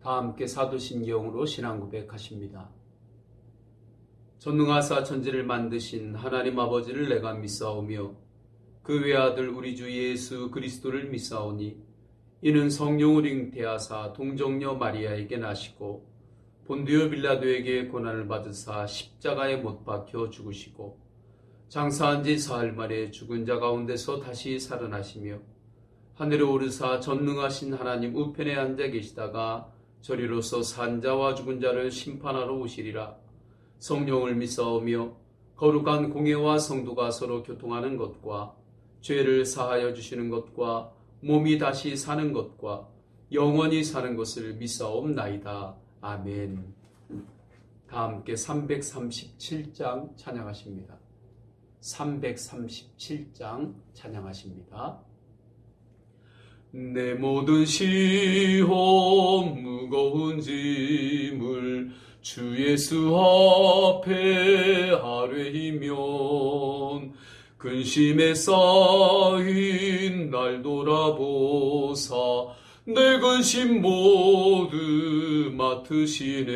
다 함께 사도신경으로 신앙 고백하십니다. 전능하사 천지를 만드신 하나님 아버지를 내가 믿사오며 그 외아들 우리 주 예수 그리스도를 믿사오니 이는 성령을 잉태하사 동정녀 마리아에게 나시고 본디오 빌라도에게 고난을 받으사 십자가에 못 박혀 죽으시고 장사한 지 사흘 만에 죽은 자 가운데서 다시 살아나시며 하늘에 오르사 전능하신 하나님 우편에 앉아 계시다가 저리로서 산 자와 죽은 자를 심판하러 오시리라. 성령을 믿사오며 거룩한 공예와 성도가 서로 교통하는 것과 죄를 사하여 주시는 것과 몸이 다시 사는 것과 영원히 사는 것을 믿사옵나이다. 아멘. 다 함께 337장 찬양하십니다. 337장 찬양하십니다. 내 모든 시험 무거운 짐을 주 예수 앞에 아뢰이면 근심에 쌓인 날 돌아보사 내 근심 모두 맡으시네.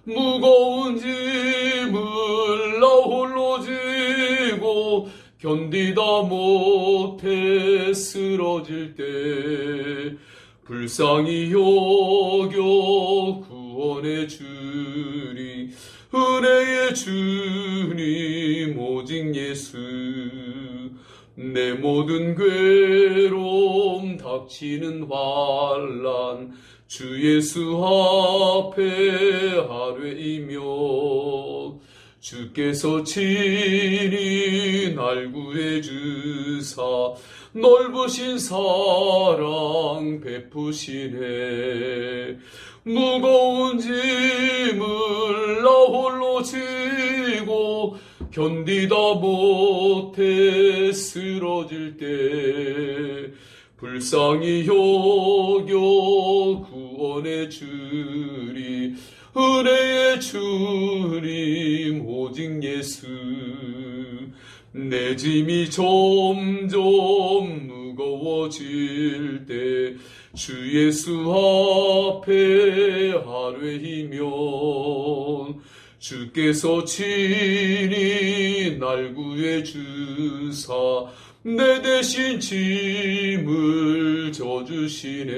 무거운 짐을 나 홀로 지고 견디다 못해 쓰러질 때 불쌍히 여겨 구원해 주니 은혜의 주님 오직 예수. 내 모든 괴로움 닥치는 환난 주 예수 앞에 아뢰이며 주께서 친히 날 구해 주사 넓으신 사랑 베푸시네. 무거운 짐을 나 홀로 지고 견디다 못해 쓰러질 때 불쌍히 여겨 구원해 주리 은혜의 주님 오직 예수. 내 짐이 점점 무거워질 때 주 예수 앞에 아뢰이면 주께서 친히 날 구해 주사 내 대신 짐을 져주시네.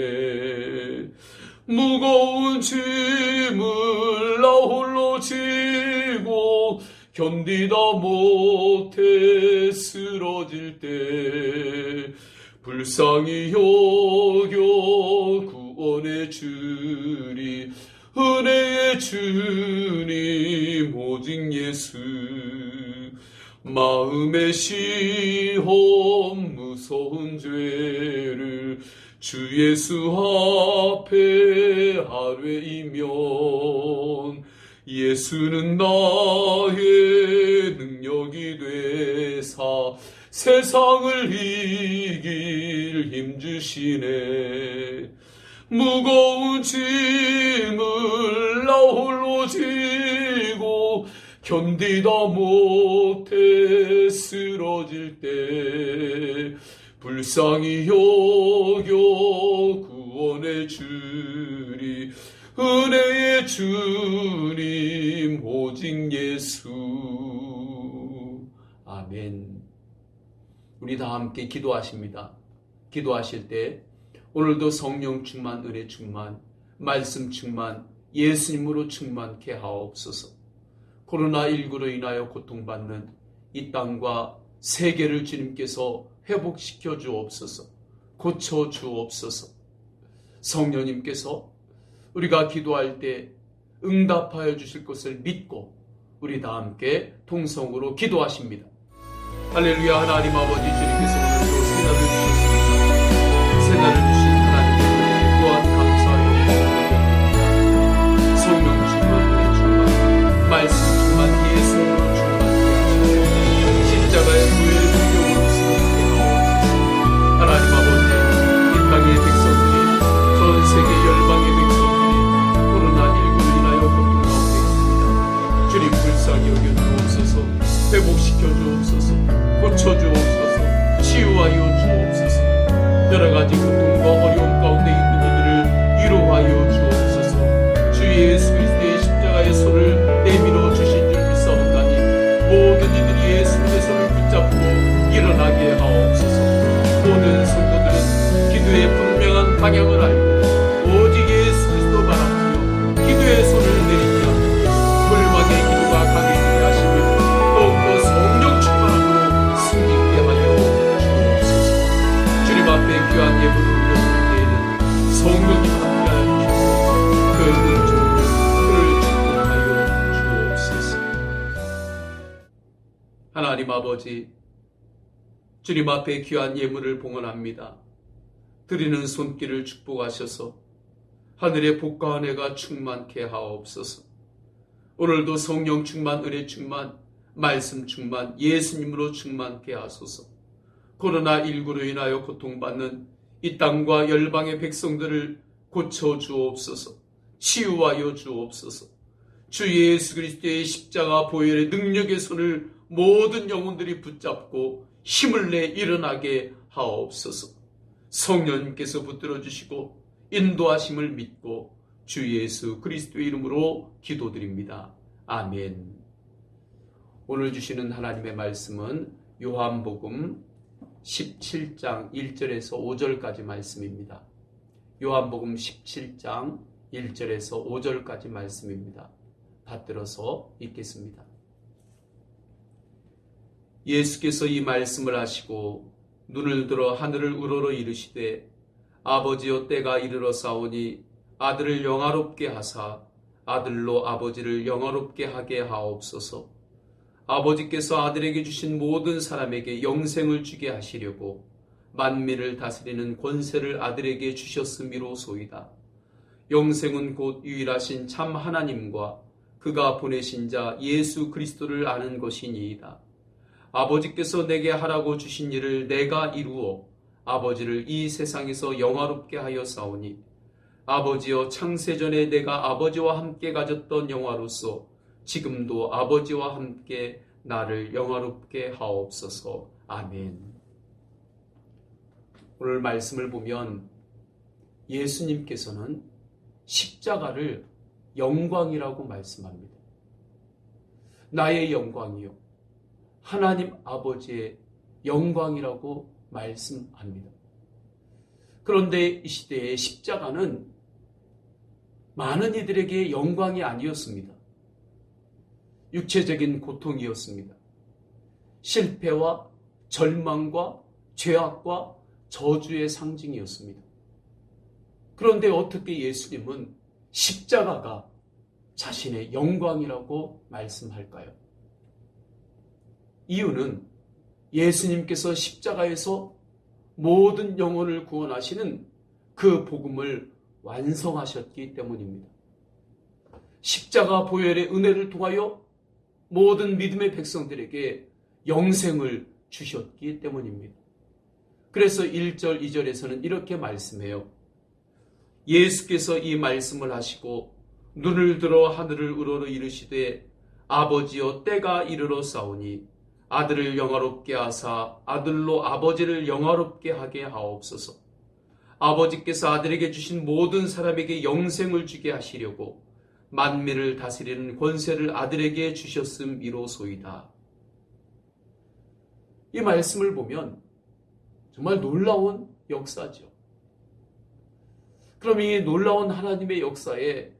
무거운 짐을 나 홀로 지고 견디다 못해 쓰러질 때 불쌍히 여겨 구원해 주리 은혜의 주님 오직 예수. 마음의 시험 무서운 죄를 주 예수 앞에 아뢰이면 예수는 나의 능력이 되사 세상을 이길 힘 주시네. 무거운 짐을 나 홀로 지고 견디다 못해 쓰러질 때 불쌍히 여겨 구원해 주리 은혜의 주님 오직 예수. 아멘. 우리 다 함께 기도하십니다. 기도하실 때 오늘도 성령 충만, 은혜 충만, 말씀 충만, 예수님으로 충만케 하옵소서. 코로나19로 인하여 고통받는 이 땅과 세계를 주님께서 회복시켜 주옵소서. 고쳐 주옵소서. 성령님께서 우리가 기도할 때 응답하여 주실 것을 믿고 우리 다 함께 통성으로 기도하십니다. 할렐루야. 하나님 아버지 주님께서 오늘도 새날을 주셨습니다. 새날을 주신 하나님의 은혜 또한 감사하여 성령 충만, 은혜 충만, 말씀 충만, 예수님으로 충만케 하시고 십자가의 구애의 능력으로 쓰게 하옵소서. 하나님 아버지 이 땅의 백성들이 전 세계 열방의 백성들이 코로나19로 인하여 고통 가운데 있습니다. 주님 불쌍히 여겨 주옵소서. 회복시켜 주옵소서. 고쳐 주옵소서. 치유하여 주옵소서. 방향을 알고 오직 예수 그리스도 바라보며 기도의 손을 내리며 불망의 기도가 강해지게 하시며 더욱더 성령 충만함으로 승리케 하여 주옵소서. 주님 앞에 귀한 예물을 올려드릴 때에는 성령이 함께하여 주시고 그 은총으로 그를 축복하여 주옵소서. 하나님 아버지, 주님 앞에 귀한 예물을 봉헌합니다. 드리는 손길을 축복하셔서 하늘의 복과 은혜가 충만케 하옵소서. 오늘도 성령 충만, 은혜 충만, 말씀 충만, 예수님으로 충만케 하소서. 코로나19로 인하여 고통받는 이 땅과 열방의 백성들을 고쳐주옵소서. 치유하여 주옵소서. 주 예수 그리스도의 십자가 보혈의 능력의 손을 모든 영혼들이 붙잡고 힘을 내 일어나게 하옵소서. 성령님께서 붙들어 주시고 인도하심을 믿고 주 예수 그리스도의 이름으로 기도드립니다. 아멘. 오늘 주시는 하나님의 말씀은 요한복음 17장 1절에서 5절까지 말씀입니다. 요한복음 17장 1절에서 5절까지 말씀입니다. 받들어서 읽겠습니다. 예수께서 이 말씀을 하시고 눈을 들어 하늘을 우러러 이르시되 아버지여 때가 이르러 싸우니 아들을 영화롭게 하사 아들로 아버지를 영화롭게 하게 하옵소서. 아버지께서 아들에게 주신 모든 사람에게 영생을 주게 하시려고 만민을 다스리는 권세를 아들에게 주셨음이로소이다. 영생은 곧 유일하신 참 하나님과 그가 보내신 자 예수 그리스도를 아는 것이니이다. 아버지께서 내게 하라고 주신 일을 내가 이루어 아버지를 이 세상에서 영화롭게 하여 싸우니 아버지여 창세전에 내가 아버지와 함께 가졌던 영화로서 지금도 아버지와 함께 나를 영화롭게 하옵소서. 아멘. 오늘 말씀을 보면 예수님께서는 십자가를 영광이라고 말씀합니다. 나의 영광이요 하나님 아버지의 영광이라고 말씀합니다. 그런데 이 시대의 십자가는 많은 이들에게 영광이 아니었습니다. 육체적인 고통이었습니다. 실패와 절망과 죄악과 저주의 상징이었습니다. 그런데 어떻게 예수님은 십자가가 자신의 영광이라고 말씀할까요? 이유는 예수님께서 십자가에서 모든 영혼을 구원하시는 그 복음을 완성하셨기 때문입니다. 십자가 보혈의 은혜를 통하여 모든 믿음의 백성들에게 영생을 주셨기 때문입니다. 그래서 1절, 2절에서는 이렇게 말씀해요. 예수께서 이 말씀을 하시고 눈을 들어 하늘을 우러러 이르시되 아버지여 때가 이르러 싸우니 아들을 영화롭게 하사 아들로 아버지를 영화롭게 하게 하옵소서. 아버지께서 아들에게 주신 모든 사람에게 영생을 주게 하시려고 만민을 다스리는 권세를 아들에게 주셨음이로소이다. 이 말씀을 보면 정말 놀라운 역사죠. 그럼 이 놀라운 하나님의 역사에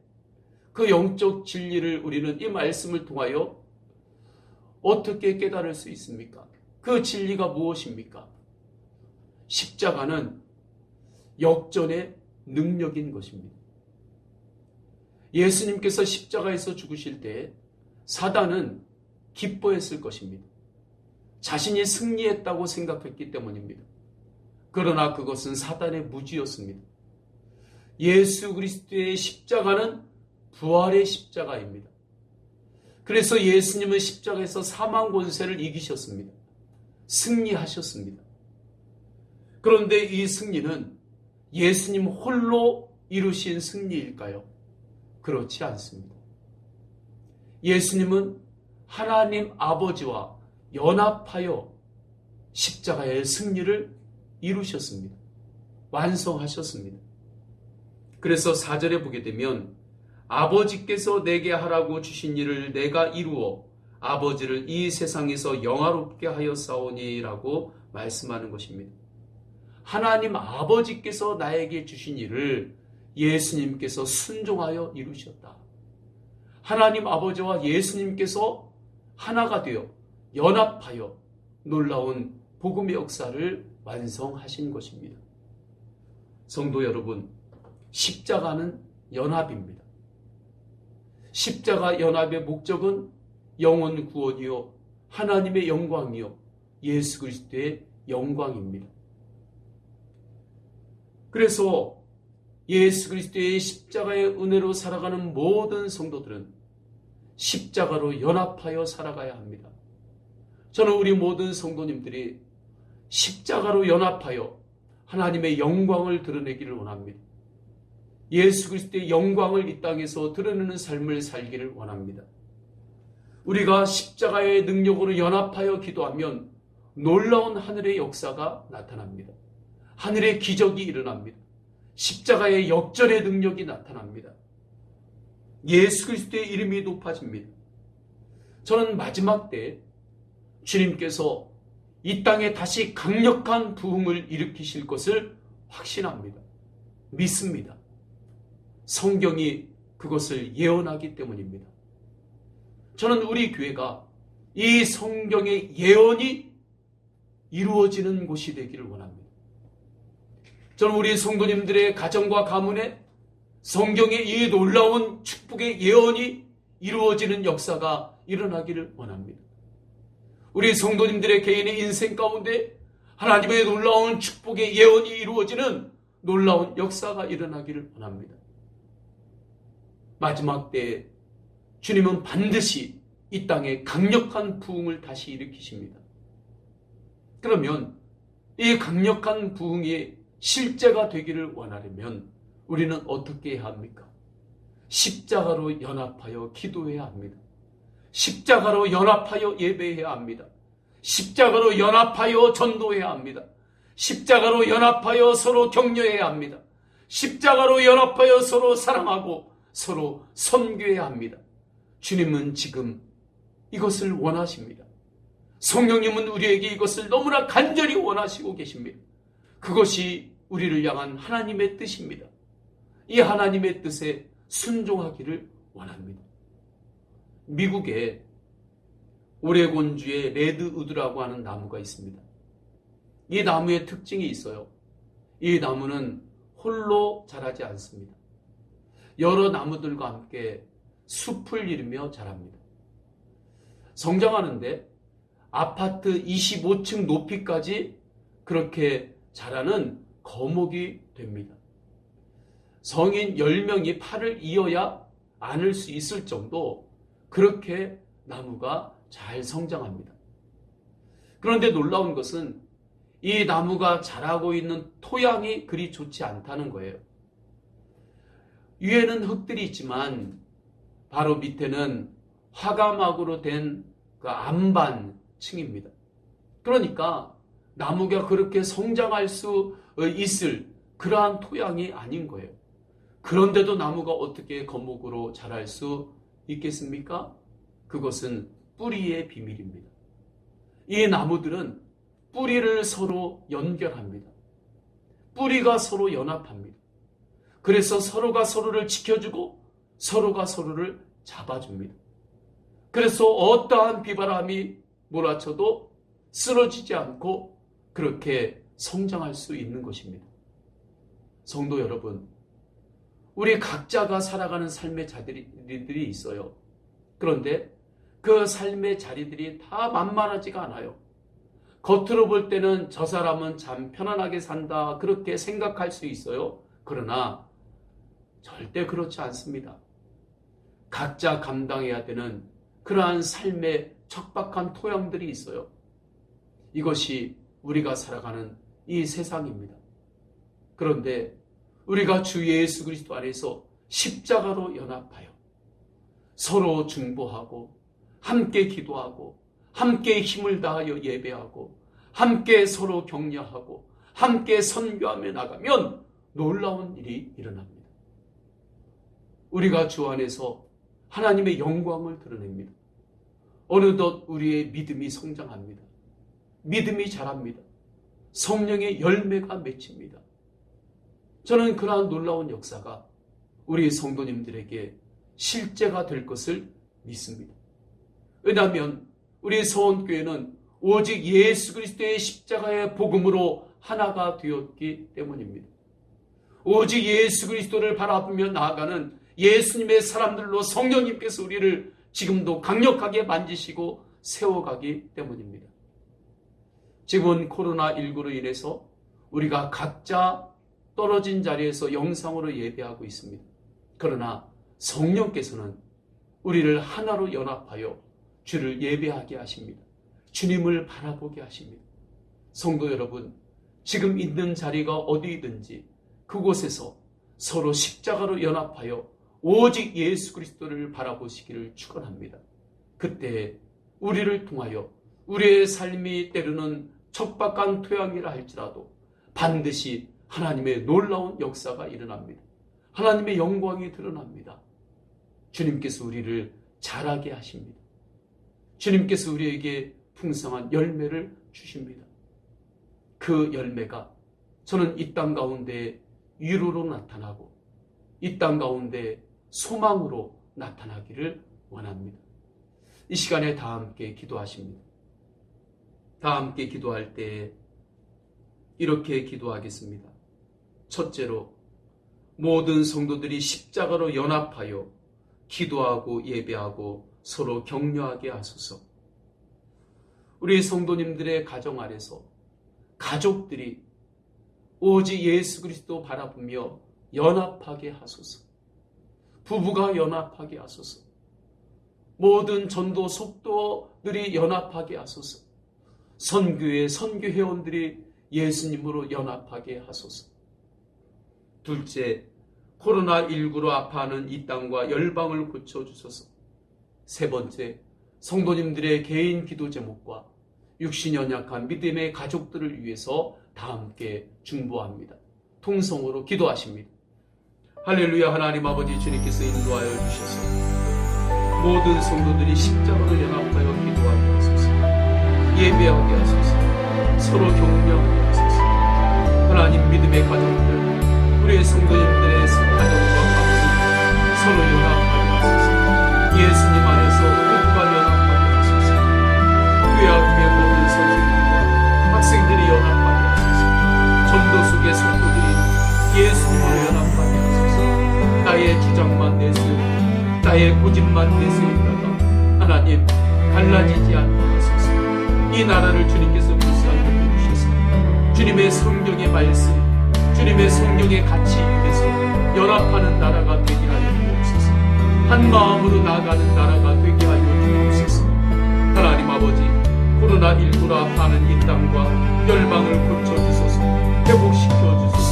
그 영적 진리를 우리는 이 말씀을 통하여 어떻게 깨달을 수 있습니까? 그 진리가 무엇입니까? 십자가는 역전의 능력인 것입니다. 예수님께서 십자가에서 죽으실 때 사단은 기뻐했을 것입니다. 자신이 승리했다고 생각했기 때문입니다. 그러나 그것은 사단의 무지였습니다. 예수 그리스도의 십자가는 부활의 십자가입니다. 그래서 예수님은 십자가에서 사망 권세를 이기셨습니다. 승리하셨습니다. 그런데 이 승리는 예수님 홀로 이루신 승리일까요? 그렇지 않습니다. 예수님은 하나님 아버지와 연합하여 십자가의 승리를 이루셨습니다. 완성하셨습니다. 그래서 4절에 보게 되면 아버지께서 내게 하라고 주신 일을 내가 이루어 아버지를 이 세상에서 영화롭게 하여 싸우니라고 말씀하는 것입니다. 하나님 아버지께서 나에게 주신 일을 예수님께서 순종하여 이루셨다. 하나님 아버지와 예수님께서 하나가 되어 연합하여 놀라운 복음의 역사를 완성하신 것입니다. 성도 여러분, 십자가는 연합입니다. 십자가 연합의 목적은 영혼 구원이요 하나님의 영광이요 예수 그리스도의 영광입니다. 그래서 예수 그리스도의 십자가의 은혜로 살아가는 모든 성도들은 십자가로 연합하여 살아가야 합니다. 저는 우리 모든 성도님들이 십자가로 연합하여 하나님의 영광을 드러내기를 원합니다. 예수 그리스도의 영광을 이 땅에서 드러내는 삶을 살기를 원합니다. 우리가 십자가의 능력으로 연합하여 기도하면 놀라운 하늘의 역사가 나타납니다. 하늘의 기적이 일어납니다. 십자가의 역전의 능력이 나타납니다. 예수 그리스도의 이름이 높아집니다. 저는 마지막 때 주님께서 이 땅에 다시 강력한 부흥을 일으키실 것을 확신합니다. 믿습니다. 성경이 그것을 예언하기 때문입니다. 저는 우리 교회가 이 성경의 예언이 이루어지는 곳이 되기를 원합니다. 저는 우리 성도님들의 가정과 가문에 성경의 이 놀라운 축복의 예언이 이루어지는 역사가 일어나기를 원합니다. 우리 성도님들의 개인의 인생 가운데 하나님의 놀라운 축복의 예언이 이루어지는 놀라운 역사가 일어나기를 원합니다. 마지막 때에 주님은 반드시 이 땅에 강력한 부흥을 다시 일으키십니다. 그러면 이 강력한 부흥이 실제가 되기를 원하려면 우리는 어떻게 해야 합니까? 십자가로 연합하여 기도해야 합니다. 십자가로 연합하여 예배해야 합니다. 십자가로 연합하여 전도해야 합니다. 십자가로 연합하여 서로 격려해야 합니다. 십자가로 연합하여 서로 사랑하고 서로 선교해야 합니다. 주님은 지금 이것을 원하십니다. 성령님은 우리에게 이것을 너무나 간절히 원하시고 계십니다. 그것이 우리를 향한 하나님의 뜻입니다. 이 하나님의 뜻에 순종하기를 원합니다. 미국에 오레곤주의 레드우드라고 하는 나무가 있습니다. 이 나무의 특징이 있어요. 이 나무는 홀로 자라지 않습니다. 여러 나무들과 함께 숲을 이루며 자랍니다. 성장하는데 아파트 25층 높이까지 그렇게 자라는 거목이 됩니다. 성인 10명이 팔을 이어야 안을 수 있을 정도 그렇게 나무가 잘 성장합니다. 그런데 놀라운 것은 이 나무가 자라고 있는 토양이 그리 좋지 않다는 거예요. 위에는 흙들이 있지만 바로 밑에는 화가막으로 된 그 안반층입니다. 그러니까 나무가 그렇게 성장할 수 있을 그러한 토양이 아닌 거예요. 그런데도 나무가 어떻게 거목으로 자랄 수 있겠습니까? 그것은 뿌리의 비밀입니다. 이 나무들은 뿌리를 서로 연결합니다. 뿌리가 서로 연합합니다. 그래서 서로가 서로를 지켜주고 서로가 서로를 잡아줍니다. 그래서 어떠한 비바람이 몰아쳐도 쓰러지지 않고 그렇게 성장할 수 있는 것입니다. 성도 여러분, 우리 각자가 살아가는 삶의 자리들이 있어요. 그런데 그 삶의 자리들이 다 만만하지가 않아요. 겉으로 볼 때는 저 사람은 참 편안하게 산다 그렇게 생각할 수 있어요. 그러나 절대 그렇지 않습니다. 각자 감당해야 되는 그러한 삶의 척박한 토양들이 있어요. 이것이 우리가 살아가는 이 세상입니다. 그런데 우리가 주 예수 그리스도 안에서 십자가로 연합하여 서로 중보하고 함께 기도하고 함께 힘을 다하여 예배하고 함께 서로 격려하고 함께 선교하며 나가면 놀라운 일이 일어납니다. 우리가 주 안에서 하나님의 영광을 드러냅니다. 어느덧 우리의 믿음이 성장합니다. 믿음이 자랍니다. 성령의 열매가 맺힙니다. 저는 그러한 놀라운 역사가 우리 성도님들에게 실제가 될 것을 믿습니다. 왜냐하면 우리 서원교회는 오직 예수 그리스도의 십자가의 복음으로 하나가 되었기 때문입니다. 오직 예수 그리스도를 바라보며 나아가는 예수님의 사람들로 성령님께서 우리를 지금도 강력하게 만지시고 세워가기 때문입니다. 지금은 코로나19로 인해서 우리가 각자 떨어진 자리에서 영상으로 예배하고 있습니다. 그러나 성령께서는 우리를 하나로 연합하여 주를 예배하게 하십니다. 주님을 바라보게 하십니다. 성도 여러분, 지금 있는 자리가 어디든지 그곳에서 서로 십자가로 연합하여 오직 예수 그리스도를 바라보시기를 축원합니다. 그때 우리를 통하여 우리의 삶이 때로는 척박한 토양이라 할지라도 반드시 하나님의 놀라운 역사가 일어납니다. 하나님의 영광이 드러납니다. 주님께서 우리를 자라게 하십니다. 주님께서 우리에게 풍성한 열매를 주십니다. 그 열매가 저는 이 땅 가운데 위로로 나타나고 이 땅 가운데 소망으로 나타나기를 원합니다. 이 시간에 다 함께 기도하십니다. 다 함께 기도할 때 이렇게 기도하겠습니다. 첫째로 모든 성도들이 십자가로 연합하여 기도하고 예배하고 서로 격려하게 하소서. 우리 성도님들의 가정 안에서 가족들이 오직 예수 그리스도 바라보며 연합하게 하소서. 부부가 연합하게 하소서. 모든 전도 속도들이 연합하게 하소서. 선교회 선교회원들이 예수님으로 연합하게 하소서. 둘째, 코로나19로 아파하는 이 땅과 열방을 고쳐주소서. 세 번째, 성도님들의 개인 기도 제목과 육신 연약한 믿음의 가족들을 위해서 다 함께 중보합니다. 통성으로 기도하십니다. 할렐루야. 하나님 아버지 주님께서 인도하여 주셔서 모든 성도들이 십자가로 연합하여 기도하게 하소서. 예배하게 하소서. 서로 격려하게 하소서. 하나님 믿음의 가족들, 우리의 성도님들의 가정과 가문이 서로 연합하게 하소서. 예수님 안에서 모두가 연합하게 하소서. 교회학교의 모든 선생님과 학생들이 연합하게 하소서. 전도 속의 성도들이 예수님으로 연합하게 하소서. 나의 주장만 내세우고 나의 고집만 내세우다가 하나님 달라지지 않게 하소서. 이 나라를 주님께서 불쌍히 여겨주셔서 주님의 성경의 말씀, 주님의 성경의 가치 위에서 연합하는 나라가 되게 하여 주옵소서. 한 마음으로 나아가는 나라가 되게 하여 주옵소서. 하나님 아버지, 코로나19로 아파하는 이 땅과 열방을 고쳐주소서. 회복시켜주소서.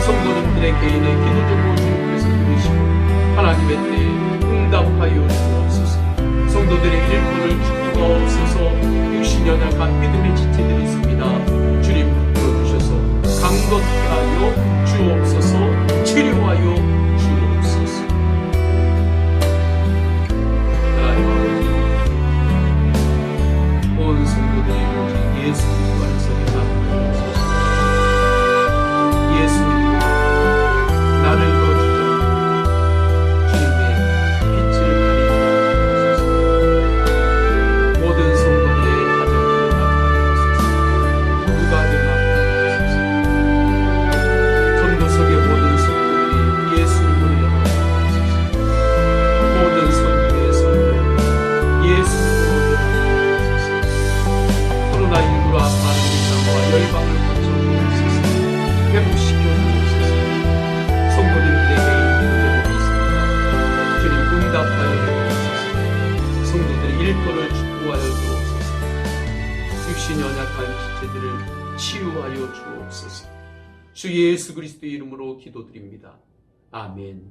성도님들의 개인의 기도 제목을 주님께서 들으시고 하나님의 때에 응답하여 주옵소서. 성도들의 일꾼을 축복하옵소서. 육신 연약한 믿음의 지체들이 있습니다. 주님 불러주셔서 강건케 하여 주옵소서. 치료하여 주옵소서. 하나님 아버지, 온 성도들이 오직 예수 그리스도 안에서 연합하여 주옵소서. 예수님 나를 거주자 주님의 빛을 가리게 하소서. 모든 성도들의 가정을 연합하게 하소서. 부부가 연합하게 하소서. 전도석의 모든 성도들이 예수님으로 연합하게 하소서. 모든 성도의 성도 예수님으로 연합하게 하소서. 코로나19로 아파하는 이 땅과 열방을 고쳐주옵소서. 회복시켜 주옵소서. 성도님들의 개인 기도 제목이 있습니다. 주님 응답하여 주옵소서. 성도들의 일터를 축복하여 주옵소서. 육신 연약한 지체들을 치유하여 주옵소서. 주 예수 그리스도의 이름으로 기도드립니다. 아멘.